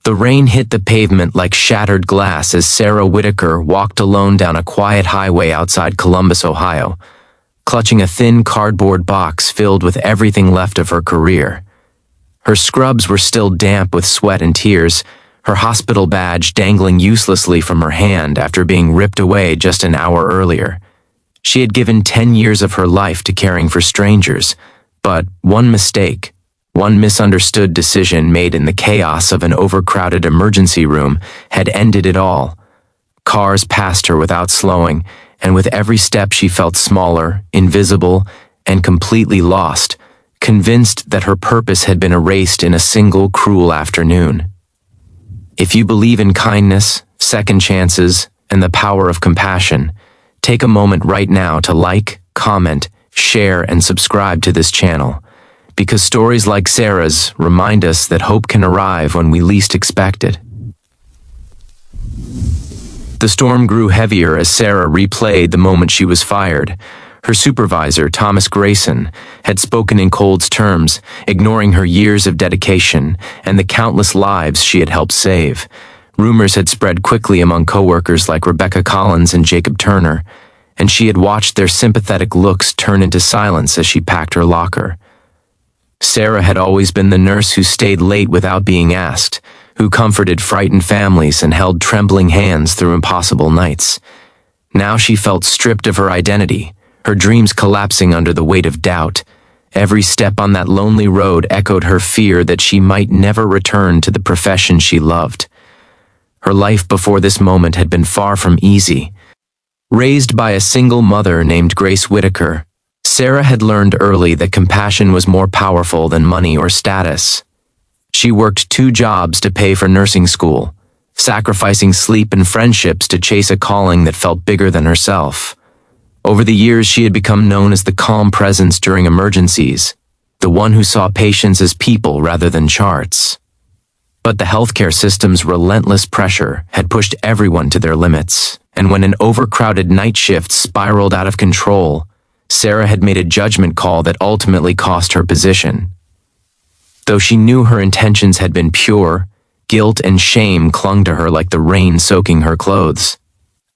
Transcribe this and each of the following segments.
The rain hit the pavement like shattered glass as Sarah Whitaker walked alone down a quiet highway outside Columbus, Ohio, clutching a thin cardboard box filled with everything left of her career. Her scrubs were still damp with sweat and tears, her hospital badge dangling uselessly from her hand after being ripped away just an hour earlier. She had given 10 years of her life to caring for strangers, but one mistake, one misunderstood decision made in the chaos of an overcrowded emergency room had ended it all. Cars passed her without slowing, and with every step she felt smaller, invisible, and completely lost, convinced that her purpose had been erased in a single cruel afternoon. If you believe in kindness, second chances, and the power of compassion, take a moment right now to like, comment, share, and subscribe to this channel, because stories like Sarah's remind us that hope can arrive when we least expect it. The storm grew heavier as Sarah replayed the moment she was fired. Her supervisor, Thomas Grayson, had spoken in cold terms, ignoring her years of dedication and the countless lives she had helped save. Rumors had spread quickly among coworkers like Rebecca Collins and Jacob Turner, and she had watched their sympathetic looks turn into silence as she packed her locker. Sarah had always been the nurse who stayed late without being asked, who comforted frightened families and held trembling hands through impossible nights. Now she felt stripped of her identity, her dreams collapsing under the weight of doubt. Every step on that lonely road echoed her fear that she might never return to the profession she loved. Her life before this moment had been far from easy. Raised by a single mother named Grace Whitaker, Sarah had learned early that compassion was more powerful than money or status. She worked 2 jobs to pay for nursing school, sacrificing sleep and friendships to chase a calling that felt bigger than herself. Over the years, she had become known as the calm presence during emergencies, the one who saw patients as people rather than charts. But the healthcare system's relentless pressure had pushed everyone to their limits, and when an overcrowded night shift spiraled out of control, Sarah had made a judgment call that ultimately cost her position. Though she knew her intentions had been pure, guilt and shame clung to her like the rain soaking her clothes.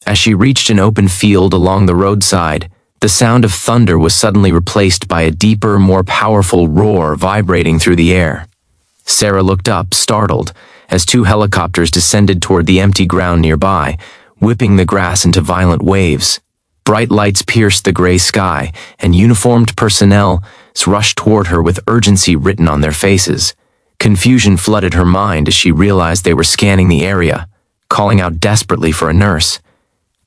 As she reached an open field along the roadside, the sound of thunder was suddenly replaced by a deeper, more powerful roar vibrating through the air. Sarah looked up, startled, as 2 helicopters descended toward the empty ground nearby, whipping the grass into violent waves. Bright lights pierced the gray sky, and uniformed personnel rushed toward her with urgency written on their faces. Confusion flooded her mind as she realized they were scanning the area, calling out desperately for a nurse.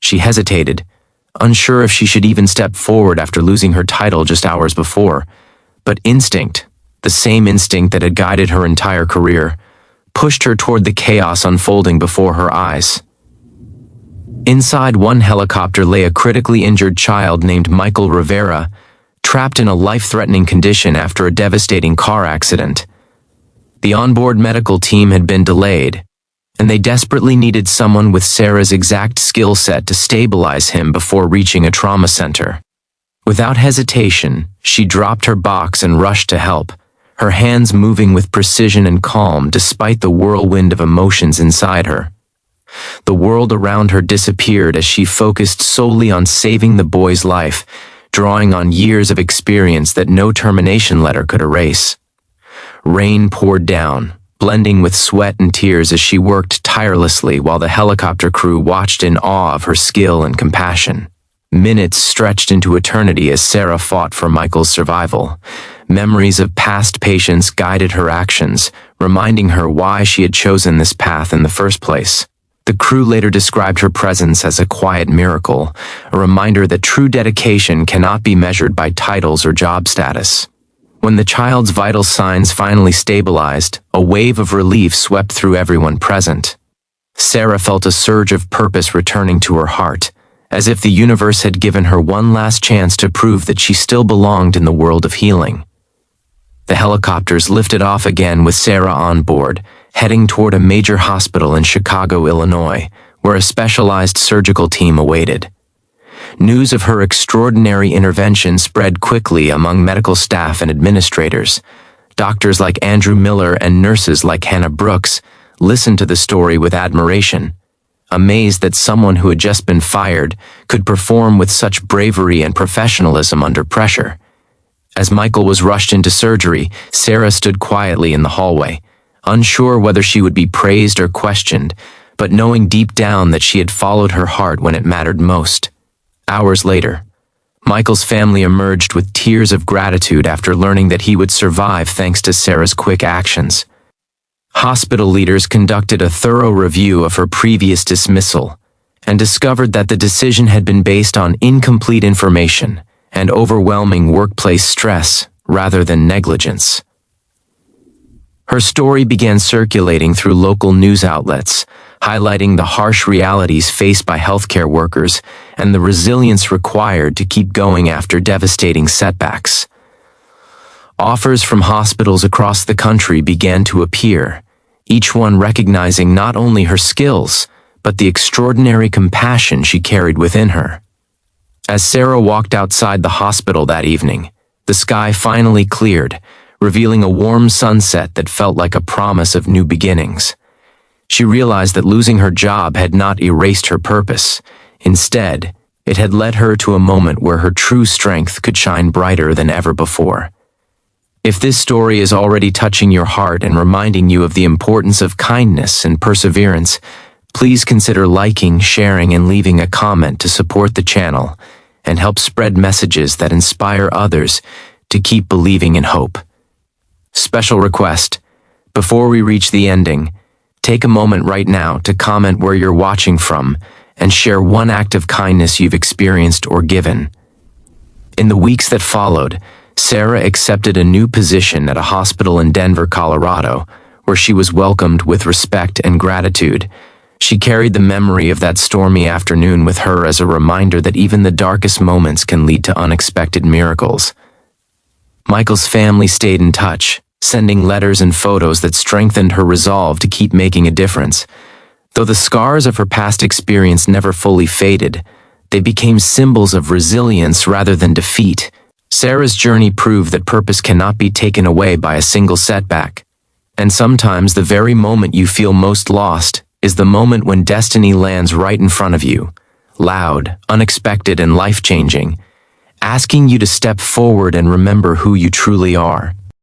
She hesitated, unsure if she should even step forward after losing her title just hours before. But instinct, the same instinct that had guided her entire career, pushed her toward the chaos unfolding before her eyes. Inside one helicopter lay a critically injured child named Michael Rivera, trapped in a life-threatening condition after a devastating car accident. The onboard medical team had been delayed, and they desperately needed someone with Sarah's exact skill set to stabilize him before reaching a trauma center. Without hesitation, she dropped her box and rushed to help, her hands moving with precision and calm despite the whirlwind of emotions inside her. The world around her disappeared as she focused solely on saving the boy's life, drawing on years of experience that no termination letter could erase. Rain poured down, blending with sweat and tears as she worked tirelessly while the helicopter crew watched in awe of her skill and compassion. Minutes stretched into eternity as Sarah fought for Michael's survival. Memories of past patients guided her actions, reminding her why she had chosen this path in the first place. The crew later described her presence as a quiet miracle, a reminder that true dedication cannot be measured by titles or job status. When the child's vital signs finally stabilized, a wave of relief swept through everyone present. Sarah felt a surge of purpose returning to her heart, as if the universe had given her one last chance to prove that she still belonged in the world of healing. The helicopters lifted off again with Sarah on board, heading toward a major hospital in Chicago, Illinois, where a specialized surgical team awaited. News of her extraordinary intervention spread quickly among medical staff and administrators. Doctors like Andrew Miller and nurses like Hannah Brooks listened to the story with admiration, amazed that someone who had just been fired could perform with such bravery and professionalism under pressure. As Michael was rushed into surgery, Sarah stood quietly in the hallway, unsure whether she would be praised or questioned, but knowing deep down that she had followed her heart when it mattered most. Hours later, Michael's family emerged with tears of gratitude after learning that he would survive thanks to Sarah's quick actions. Hospital leaders conducted a thorough review of her previous dismissal and discovered that the decision had been based on incomplete information and overwhelming workplace stress rather than negligence. Her story began circulating through local news outlets, highlighting the harsh realities faced by healthcare workers and the resilience required to keep going after devastating setbacks. Offers from hospitals across the country began to appear, each one recognizing not only her skills, but the extraordinary compassion she carried within her. As Sarah walked outside the hospital that evening, the sky finally cleared, revealing a warm sunset that felt like a promise of new beginnings. She realized that losing her job had not erased her purpose. Instead, it had led her to a moment where her true strength could shine brighter than ever before. If this story is already touching your heart and reminding you of the importance of kindness and perseverance, please consider liking, sharing, and leaving a comment to support the channel and help spread messages that inspire others to keep believing in hope. Special request: before we reach the ending, take a moment right now to comment where you're watching from and share one act of kindness you've experienced or given. In the weeks that followed, Sarah accepted a new position at a hospital in Denver, Colorado, where she was welcomed with respect and gratitude. She carried the memory of that stormy afternoon with her as a reminder that even the darkest moments can lead to unexpected miracles. Michael's family stayed in touch, sending letters and photos that strengthened her resolve to keep making a difference. Though the scars of her past experience never fully faded, they became symbols of resilience rather than defeat. Sarah's journey proved that purpose cannot be taken away by a single setback. And sometimes the very moment you feel most lost is the moment when destiny lands right in front of you, loud, unexpected, and life-changing, asking you to step forward and remember who you truly are.